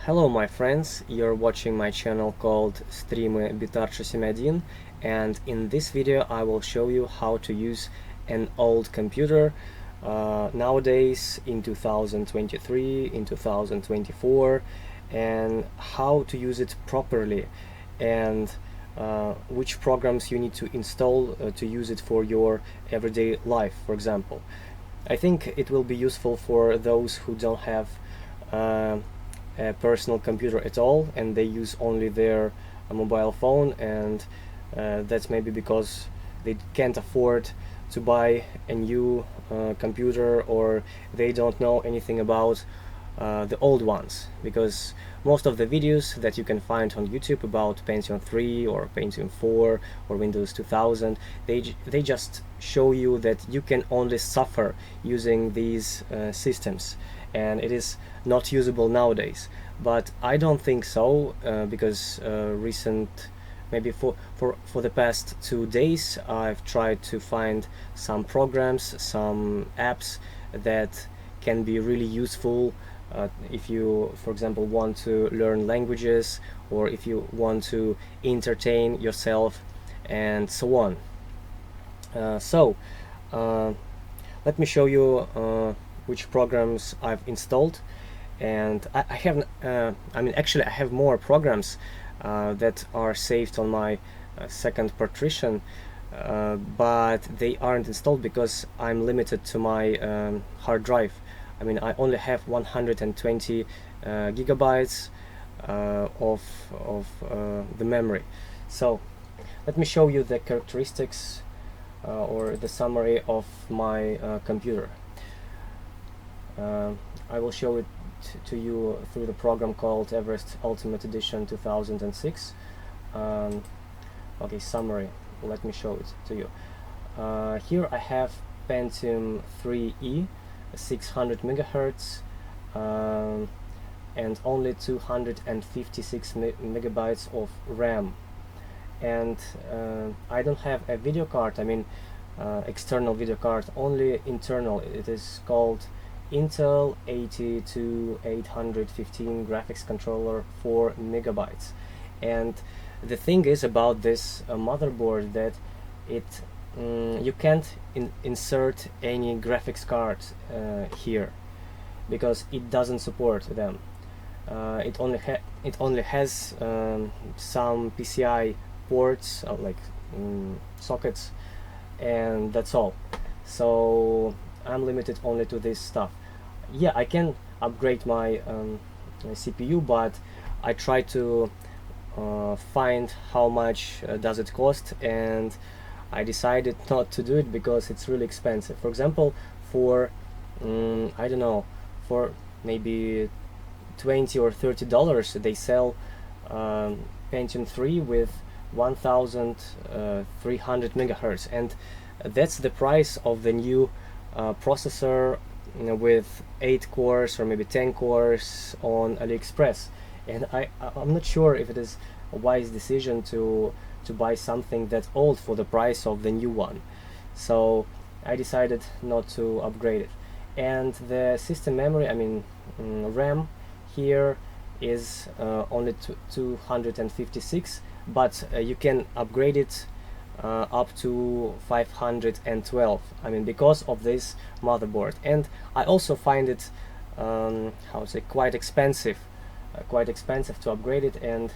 Hello my friends, you're watching my channel called Стримы Bitar671, and in this video I will show you how to use an old computer nowadays in 2023, in 2024, and how to use it properly, and which programs you need to install to use it for your everyday life, for example. I think it will be useful for those who don't have a personal computer at all and they use only their mobile phone, and that's maybe because they can't afford to buy a new computer, or they don't know anything about the old ones, because most of the videos that you can find on YouTube about Pentium 3 or Pentium 4 or Windows 2000, they just show you that you can only suffer using these systems, and it is not usable nowadays. But I don't think so, because maybe for the past 2 days I've tried to find some programs, some apps that can be really useful if you, for example, want to learn languages, or if you want to entertain yourself, and so on. Let me show you which programs I've installed. And I have actually I have more programs that are saved on my second partition, but they aren't installed because I'm limited to my hard drive. I only have 120 gigabytes of the memory. So let me show you the characteristics or the summary of my computer. I will show it to you through the program called Everest Ultimate Edition 2006. Okay, summary. Let me show it to you. Here I have Pentium 3E, 600 megahertz, and only 256 megabytes of RAM. And I don't have a video card, external video card, only internal. It is called Intel 82815 graphics controller, 4 megabytes. And the thing is about this motherboard that it you can't insert any graphics card here, because it doesn't support them. It only has some PCI ports, sockets, and that's all. So I'm limited only to this stuff. Yeah, I can upgrade my CPU, but I try to find how much does it cost, and I decided not to do it because it's really expensive. For example, for I don't know, for maybe $20 or $30 they sell Pentium 3 with 1300 megahertz, and that's the price of the new processor with 8 cores or maybe 10 cores on AliExpress. And I'm not sure if it is a wise decision to buy something that old for the price of the new one. So I decided not to upgrade it. And the system memory, RAM here is only 256, but you can upgrade it up to 512, because of this motherboard. And I also find it quite expensive to upgrade it, and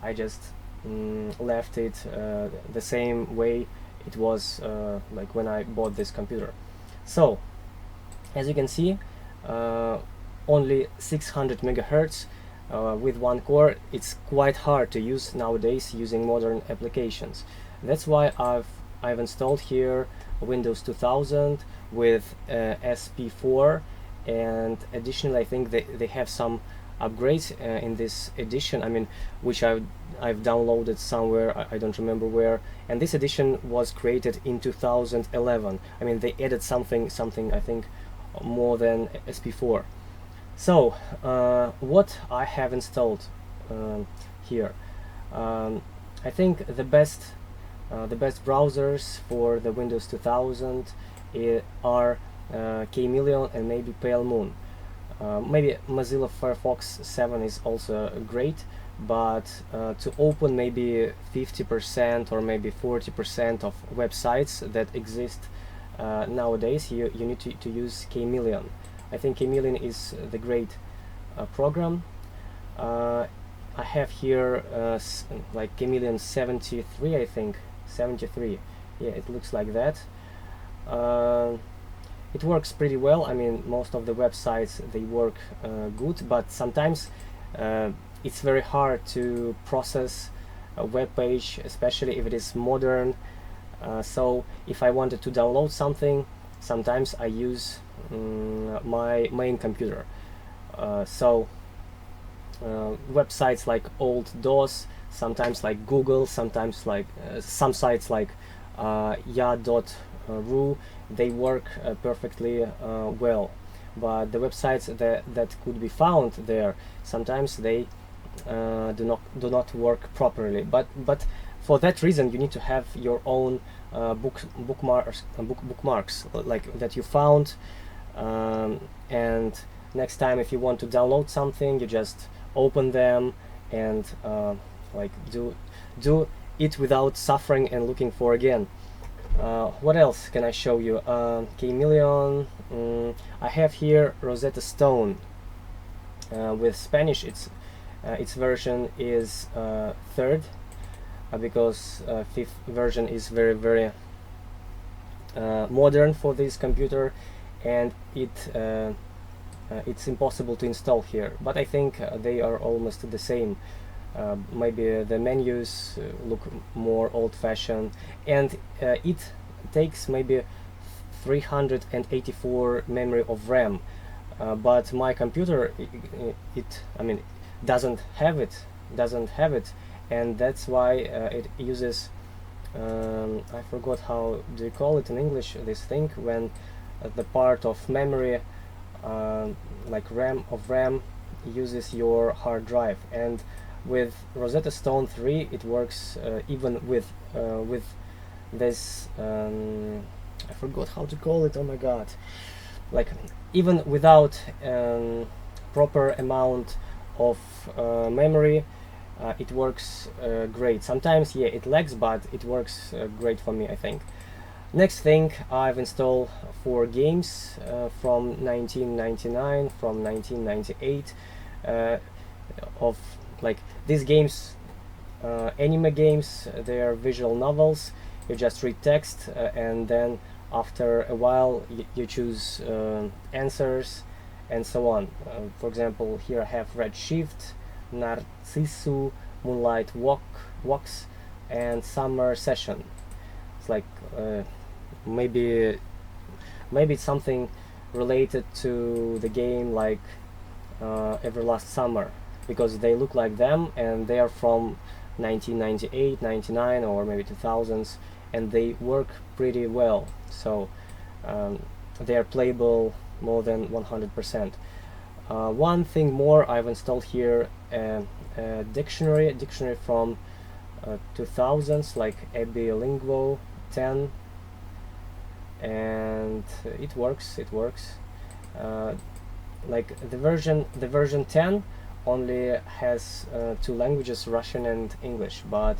I just left it the same way it was like when I bought this computer. So as you can see, only 600 megahertz with one core. It's quite hard to use nowadays using modern applications. That's why I've installed here Windows 2000 with SP4, and additionally I think they have some upgrades in this edition, which I've downloaded somewhere, I don't remember where, and this edition was created in 2011. They added something I think more than SP4. So what I have installed here, I think the best browsers for the Windows 2000 are Chameleon and maybe Pale Moon. Maybe Mozilla Firefox 7 is also great, but to open maybe 50% or maybe 40% of websites that exist nowadays, you need to use Kmillion. I think Kmillion is the great program. I have here like Kmillion 73, I think 73. Yeah, it looks like that. It works pretty well. I mean, most of the websites, they work good, but sometimes it's very hard to process a web page, especially if it is modern. So if I wanted to download something, sometimes I use my main computer. Websites like old DOS, sometimes like Google, sometimes like some sites like ya.ru, they work perfectly well. But the websites that could be found there, sometimes they do not work properly. But for that reason, you need to have your own bookmarks like that you found, and next time if you want to download something, you just open them and like do it without suffering and looking for again. What else can I show you? Kmillion. I have here Rosetta Stone. With Spanish, its version is third, because fifth version is very modern for this computer, and it's impossible to install here. But I think they are almost the same. Maybe the menus look more old-fashioned, and it takes maybe 384 memory of RAM. But my computer, I mean, doesn't have it, and that's why it uses. I forgot how do you call it in English. This thing when the part of memory, like RAM uses your hard drive, and with Rosetta Stone 3 it works even with this. I forgot how to call it. Oh my god! Like even without proper amount of memory, it works great. Sometimes, yeah, it lags, but it works great for me, I think. Next thing, I've installed 4 games from 1999, from 1998, of like these games, anime games. They are visual novels. You just read text, and then after a while you choose answers and so on. For example, here I have Red Shift, Narcissu, Moonlight Walks, and Summer Session. It's like maybe it's something related to the game, like Everlast Summer, because they look like them, and they are from 1998, 99, or maybe 2000s, and they work pretty well. So they are playable more than 100%. One thing more, I've installed here a dictionary from 2000s, like Ebilinguo 10, and it works. Like the version 10 only has 2 languages, Russian and English, but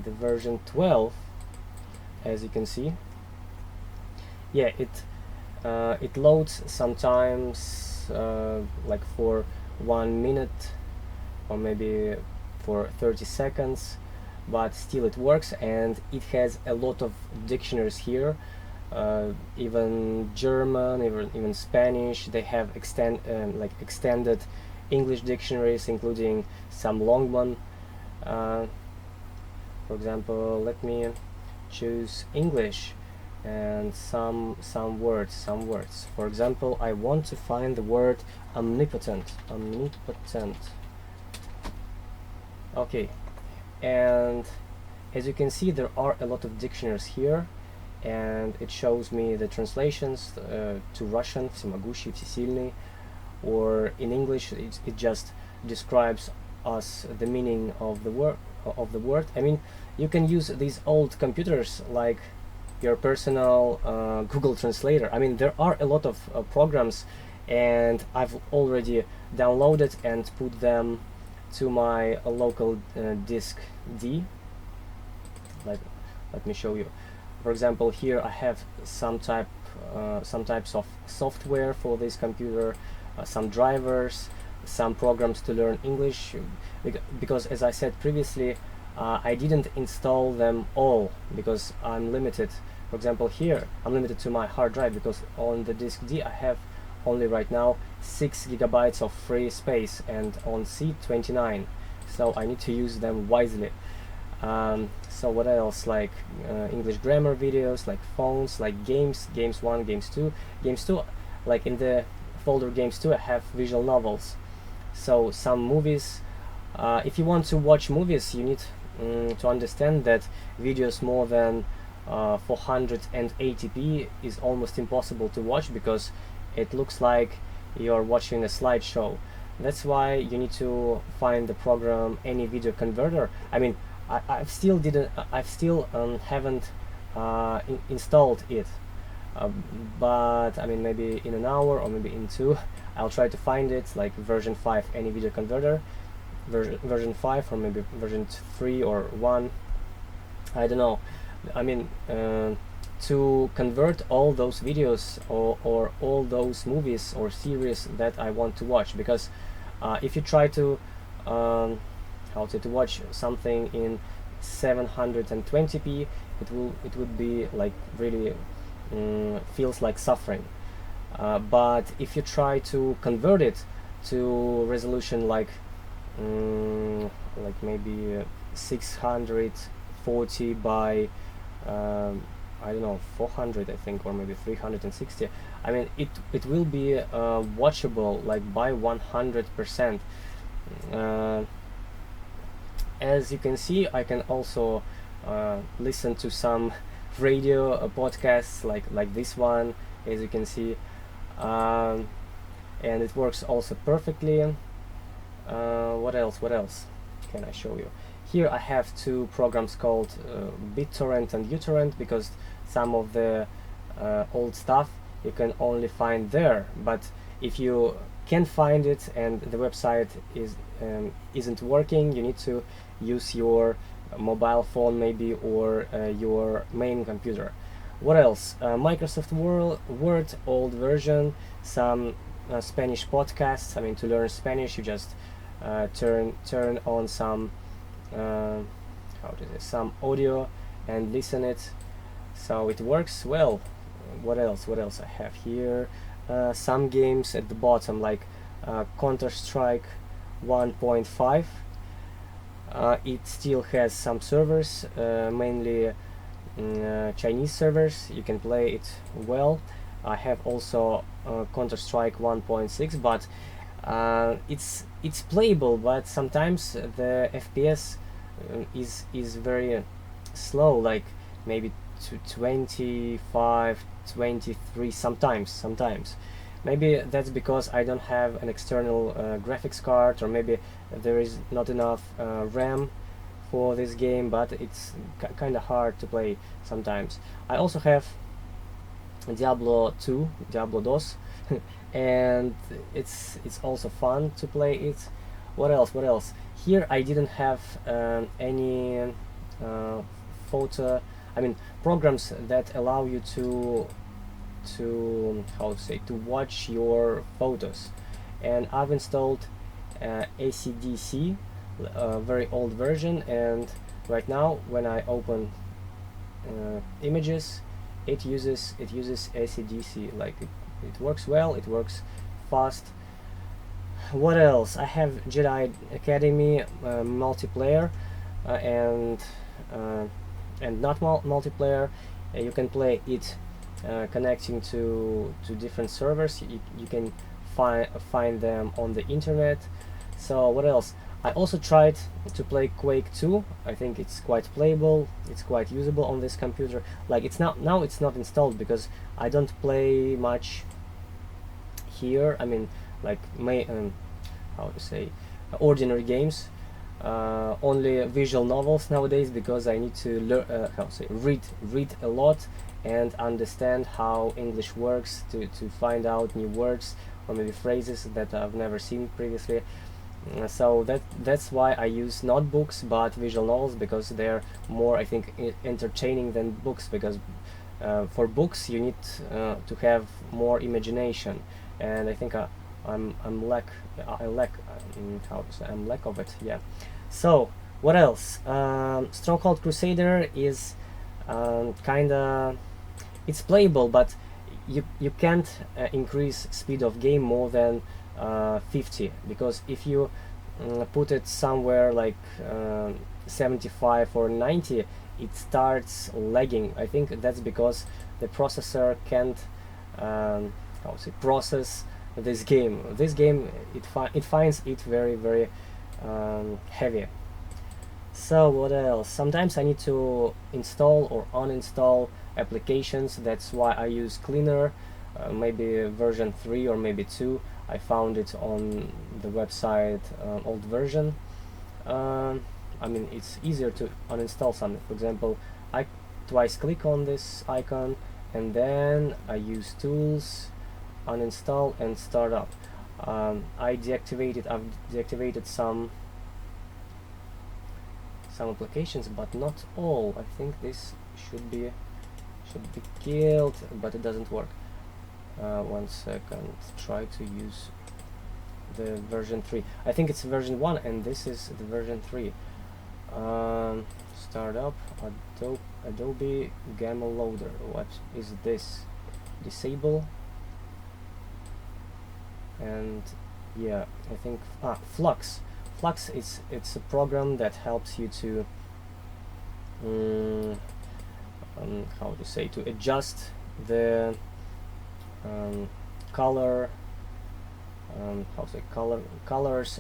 the version 12, as you can see, yeah, it loads sometimes like for 1 minute or maybe for 30 seconds, but still it works, and it has a lot of dictionaries here, even German, even Spanish. They have extended English dictionaries, including some long one. For example, let me choose English and some words. For example, I want to find the word omnipotent. Okay, and as you can see, there are a lot of dictionaries here, and it shows me the translations to Russian, всемогущий, всесильный, or in English it just describes us the meaning of the word. I mean, you can use these old computers like your personal Google Translator. I mean, there are a lot of programs, and I've already downloaded and put them to my local disk D. Let me show you. For example, here I have some types of software for this computer, some drivers, some programs to learn English, because as I said previously, I didn't install them all because I'm limited. For example, here I'm limited to my hard drive because on the disk D I have only right now 6 gigabytes of free space, and on C 29, so I need to use them wisely. So what else, like English grammar videos, like phones, like games 1, games 2, like in the folder games 2 I have visual novels, so some movies. If you want to watch movies, you need to understand that videos more than 480p is almost impossible to watch because it looks like you're watching a slideshow. That's why you need to find the program Any Video Converter. I mean, I've still haven't installed it, but I mean, maybe in an hour or maybe in 2 I'll try to find it, like version 5 Any Video Converter, version 5 or maybe version 3 or 1, I don't know. I mean, to convert all those videos or all those movies or series that I want to watch, because if you try to to watch something in 720p, it would be like really feels like suffering. But if you try to convert it to resolution like maybe 640 by I don't know, 400 I think, or maybe 360, I mean it will be watchable like by 100%. As you can see, I can also listen to some radio podcasts like this one, as you can see, and it works also perfectly. What else can I show you? Here I have 2 programs called BitTorrent and uTorrent, because some of the old stuff you can only find there, but if you can't find it and the website isn't working, you need to use your mobile phone maybe, or your main computer. What else? Microsoft Word old version, some Spanish podcasts. I mean, to learn Spanish you just turn on some some audio and listen it, so it works well. What else I have here? Some games at the bottom, like Counter-Strike 1.5. It still has some servers, mainly Chinese servers. You can play it well. I have also Counter-Strike 1.6, but it's playable, but sometimes the FPS is very slow, like maybe to 25, 23 sometimes. Maybe that's because I don't have an external graphics card, or maybe there is not enough RAM for this game, but it's kind of hard to play sometimes. I also have Diablo 2, Diablo 2, and it's also fun to play it. What else? Here I didn't have any photo, I mean, programs that allow you to watch your photos, and I've installed ACDC, a very old version, and right now when I open images, it uses ACDC. Like it works well, it works fast. What else? I have Jedi Academy multiplayer and not multiplayer. You can play it connecting to different servers. You can find them on the internet. So what else? I also tried to play Quake 2. I think it's quite playable, it's quite usable on this computer. Like it's not installed because I don't play much here. I mean, like ordinary games, only visual novels nowadays, because I need to learn read a lot and understand how English works, to find out new words or maybe phrases that I've never seen previously. So that's why I use not books but visual novels, because they're more, I think, entertaining than books, because for books you need to have more imagination, and I think I'm lack how to say, I'm lack of it. Yeah. So what else? Stronghold Crusader is kinda, it's playable, but you can't increase speed of game more than 50, because if you put it somewhere like 75 or 90, it starts lagging. I think that's because the processor can't how to say, process this game. This game, it finds it very heavy. So what else? Sometimes I need to install or uninstall applications. That's why I use Cleaner, maybe version 3 or maybe 2. I found it on the website, old version. I mean, it's easier to uninstall something. For example, I twice click on this icon and then I use Tools, uninstall and start up. I've deactivated some applications, but not all. I think this should be killed, but it doesn't work. 1 second, try to use the version 3. I think it's version 1 and this is the version 3. Start up Adobe Gamma Loader. What is this? Disable. And yeah, I think Flux. Flux it's a program that helps you to how to say, to adjust the colors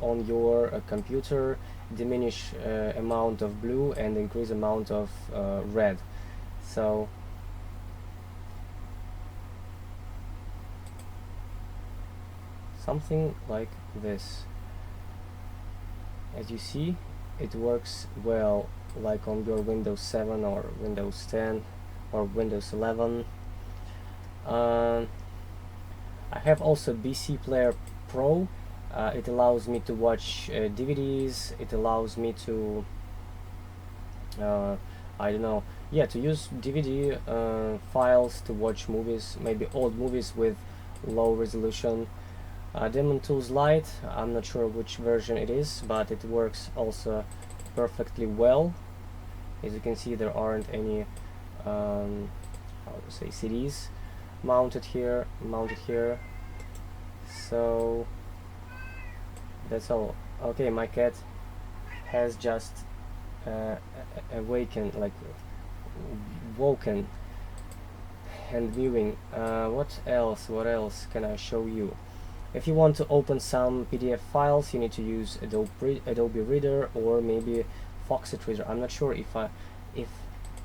on your computer, diminish amount of blue and increase amount of red. So something like this. As you see, it works well, like on your Windows 7 or Windows 10 or Windows 11. I have also BC Player Pro. It allows me to watch DVDs. It allows me to I don't know, yeah, to use DVD files to watch movies, maybe old movies with low resolution. Demon Tools Lite, I'm not sure which version it is, but it works also perfectly well. As you can see, there aren't any how to say, CDs mounted here. So that's all. Okay, my cat has just woken and viewing. What else can I show you? If you want to open some PDF files, you need to use Adobe Reader or maybe Foxit Reader. I'm not sure if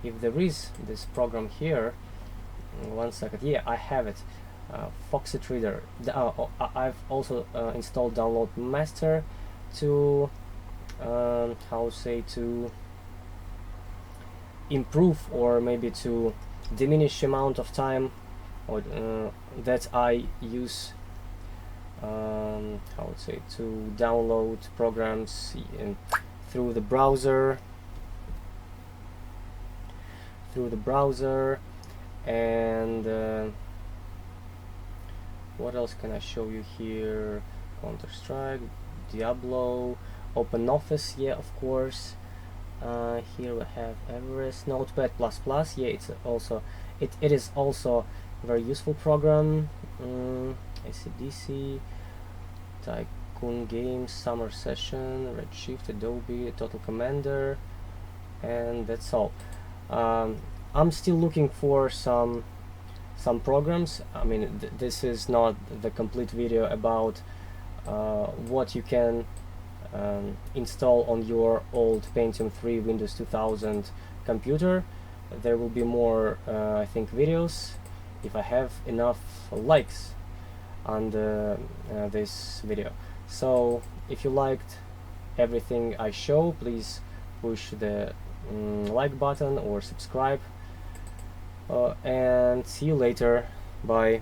there is this program here. 1 second. Yeah, I have it. Foxit Reader. I've also installed Download Master to to improve or maybe to diminish amount of time or that I use to download programs through the browser and what else can I show you here? Counter-Strike, Diablo, OpenOffice, yeah, of course. Here we have Everest, Notepad++, yeah, it is also a very useful program. ACDC, Tycoon Games, Summer Session, Redshift, Adobe, Total Commander, and that's all. I'm still looking for some programs. I mean, this is not the complete video about what you can install on your old Pentium 3 Windows 2000 computer. There will be more I think videos if I have enough likes on this video. So if you liked everything I show, please push the like button or subscribe, and see you later. Bye.